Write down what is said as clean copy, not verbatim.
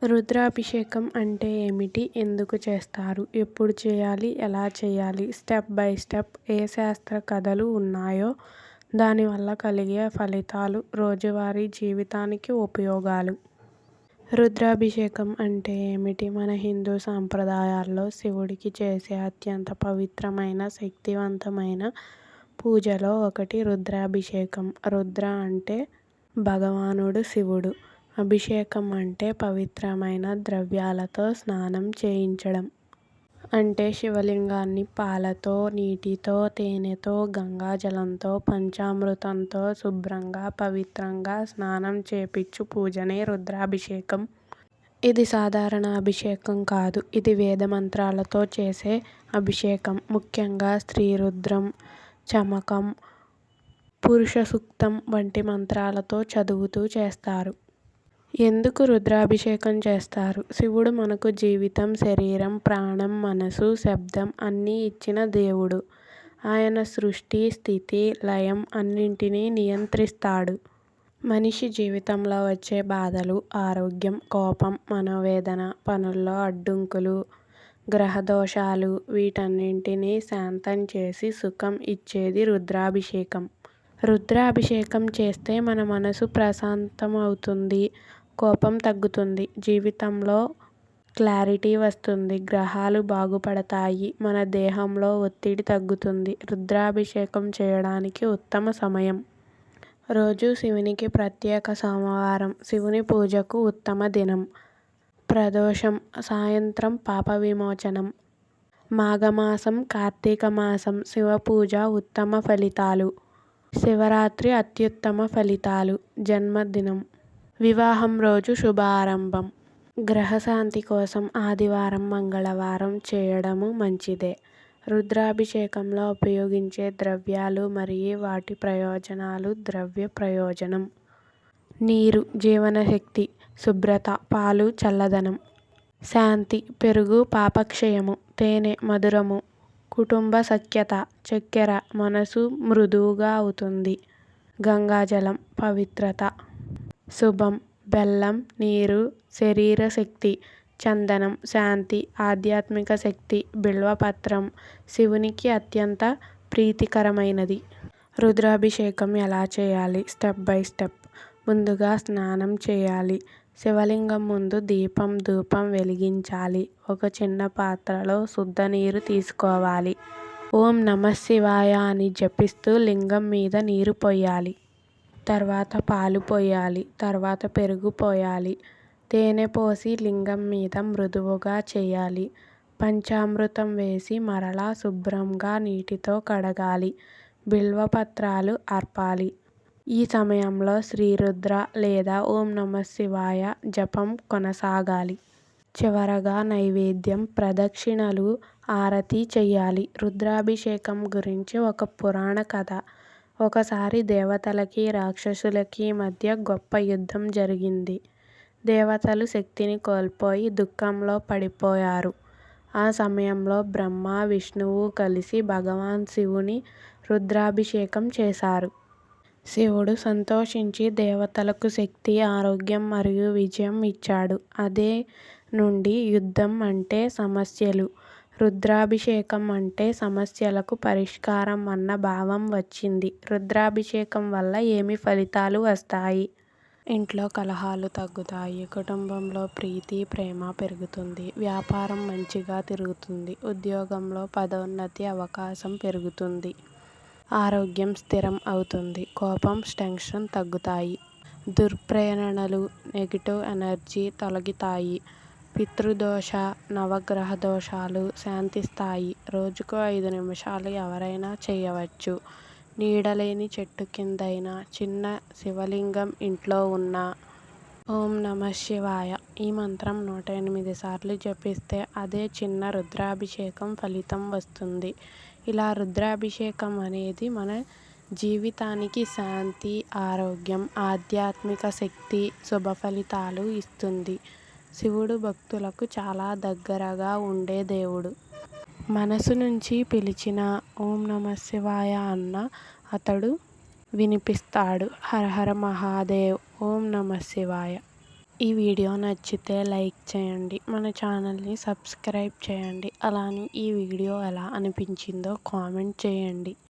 రుద్రాభిషేకం అంటే ఏమిటి? ఎందుకు చేస్తారు? ఎప్పుడు చేయాలి? ఎలా చేయాలి? స్టెప్ బై స్టెప్ ఏ శాస్త్ర కథలు ఉన్నాయో, దానివల్ల కలిగే ఫలితాలు, రోజువారీ జీవితానికి ఉపయోగాలు. రుద్రాభిషేకం అంటే ఏమిటి? మన హిందూ సాంప్రదాయాల్లో శివుడికి చేసే అత్యంత పవిత్రమైన, శక్తివంతమైన పూజలో ఒకటి రుద్రాభిషేకం. రుద్ర అంటే భగవానుడు శివుడు. అభిషేకం అంటే పవిత్రమైన ద్రవ్యాలతో స్నానం చేయించడం. అంటే శివలింగాన్ని పాలతో, నీటితో, తేనెతో, గంగాజలంతో, పంచామృతంతో శుభ్రంగా, పవిత్రంగా స్నానం చేపిచ్చు పూజనే రుద్రాభిషేకం. ఇది సాధారణ అభిషేకం కాదు. ఇది వేదమంత్రాలతో చేసే అభిషేకం. ముఖ్యంగా స్త్రీ రుద్రం, చమకం, పురుష సూక్తం వంటి మంత్రాలతో చదువుతూ చేస్తారు. ఎందుకు రుద్రాభిషేకం చేస్తారు? శివుడు మనకు జీవితం, శరీరం, ప్రాణం, మనసు, శబ్దం అన్నీ ఇచ్చిన దేవుడు. ఆయన సృష్టి, స్థితి, లయం అన్నింటినీ నియంత్రిస్తాడు. మనిషి జీవితంలో వచ్చే బాధలు, ఆరోగ్యం, కోపం, మనోవేదన, పనుల్లో అడ్డంకులు, గ్రహదోషాలు వీటన్నింటినీ శాంతం చేసి సుఖం ఇచ్చేది రుద్రాభిషేకం. రుద్రాభిషేకం చేస్తే మన మనసు ప్రశాంతమవుతుంది, కోపం తగ్గుతుంది, జీవితంలో క్లారిటీ వస్తుంది, గ్రహాలు బాగుపడతాయి, మన దేహంలో ఒత్తిడి తగ్గుతుంది. రుద్రాభిషేకం చేయడానికి ఉత్తమ సమయం. రోజు శివునికి ప్రత్యేక సోమవారం శివుని పూజకు ఉత్తమ దినం. ప్రదోషం సాయంత్రం పాప విమోచనం. మాఘమాసం, కార్తీక మాసం శివపూజ ఉత్తమ ఫలితాలు. శివరాత్రి అత్యుత్తమ ఫలితాలు. జన్మదినం, వివాహం రోజు శుభ ఆరంభం. గ్రహశాంతి కోసం ఆదివారం, మంగళవారం చేయడము మంచిదే. రుద్రాభిషేకంలో ఉపయోగించే ద్రవ్యాలు మరియు వాటి ప్రయోజనాలు. ద్రవ్య ప్రయోజనం: నీరు జీవనశక్తి, శుభ్రత, పాలు చల్లదనం. శాంతి, పెరుగు పాపక్షయము, తేనె మధురము, కుటుంబ సఖ్యత, చక్కెర మనసు మృదువుగా అవుతుంది. గంగాజలం పవిత్రత. శుభం, బెల్లం నీరు శరీర శక్తి. చందనం శాంతి, ఆధ్యాత్మిక శక్తి. బిల్వపత్రం శివునికి అత్యంత ప్రీతికరమైనది. రుద్రాభిషేకం ఎలా చేయాలి? Step by step. ముందుగా స్నానం చేయాలి. శివలింగం ముందు దీపం, ధూపం వెలిగించాలి. ఒక చిన్న పాత్రలో శుద్ధ నీరు తీసుకోవాలి. ఓం నమఃశివాయ అని జపిస్తూ లింగం మీద నీరు పోయాలి. తర్వాత పాలు పోయాలి. తర్వాత పెరుగు పోయాలి. తేనె పోసి లింగం మీద మృదువుగా చేయాలి. పంచామృతం వేసి మరలా శుభ్రంగా నీటితో కడగాలి. బిల్వపత్రాలు అర్పాలి. ఈ సమయంలో శ్రీరుద్ర లేదా ఓం నమఃశివాయ జపం కొనసాగాలి. చివరగా నైవేద్యం, ప్రదక్షిణలు, ఆరతి చెయ్యాలి. రుద్రాభిషేకం గురించి ఒక పురాణ కథ. ఒకసారి దేవతలకి, రాక్షసులకి మధ్య గొప్ప యుద్ధం జరిగింది. దేవతలు శక్తిని కోల్పోయి దుఃఖంలో పడిపోయారు. ఆ సమయంలో బ్రహ్మ, విష్ణువు కలిసి భగవాన్ శివుని రుద్రాభిషేకం చేశారు. శివుడు సంతోషించి దేవతలకు శక్తి, ఆరోగ్యం మరియు విజయం ఇచ్చాడు. అదే నుండి యుద్ధం అంటే సమస్యలు, రుద్రాభిషేకం అంటే సమస్యలకు పరిష్కారం అన్న భావం వచ్చింది. రుద్రాభిషేకం వల్ల ఏమి ఫలితాలు వస్తాయి? ఇంట్లో కలహాలు తగ్గుతాయి. కుటుంబంలో ప్రీతి, ప్రేమ పెరుగుతుంది. వ్యాపారం మంచిగా తిరుగుతుంది. ఉద్యోగంలో పదోన్నతి అవకాశం పెరుగుతుంది. ఆరోగ్యం స్థిరం అవుతుంది. కోపం, టెన్షన్ తగ్గుతాయి. దుర్ప్రేరణలు, నెగిటివ్ ఎనర్జీ తొలగుతాయి. పితృదోష, నవగ్రహ దోషాలు శాంతిస్తాయి. రోజుకు 5 నిమిషాలు ఎవరైనా చేయవచ్చు. నీడలేని చెట్టు కిందైనా, చిన్న శివలింగం ఇంట్లో ఉన్నా ఓం నమఃశివాయ ఈ మంత్రం 108 సార్లు జపిస్తే అదే చిన్న రుద్రాభిషేకం ఫలితం వస్తుంది. ఇలా రుద్రాభిషేకం అనేది మన జీవితానికి శాంతి, ఆరోగ్యం, ఆధ్యాత్మిక శక్తి, శుభ ఫలితాలు ఇస్తుంది. శివుడు భక్తులకు చాలా దగ్గరగా ఉండే దేవుడు. మనసు నుంచి పిలిచిన ఓం నమఃశివాయ అన్న అతడు వినిపిస్తాడు. హర హర మహాదేవ్. ఓం నమఃశివాయ. ఈ వీడియో నచ్చితే లైక్ చేయండి, మన ఛానల్ని సబ్స్క్రైబ్ చేయండి. అలానే ఈ వీడియో ఎలా అనిపించిందో కామెంట్ చేయండి.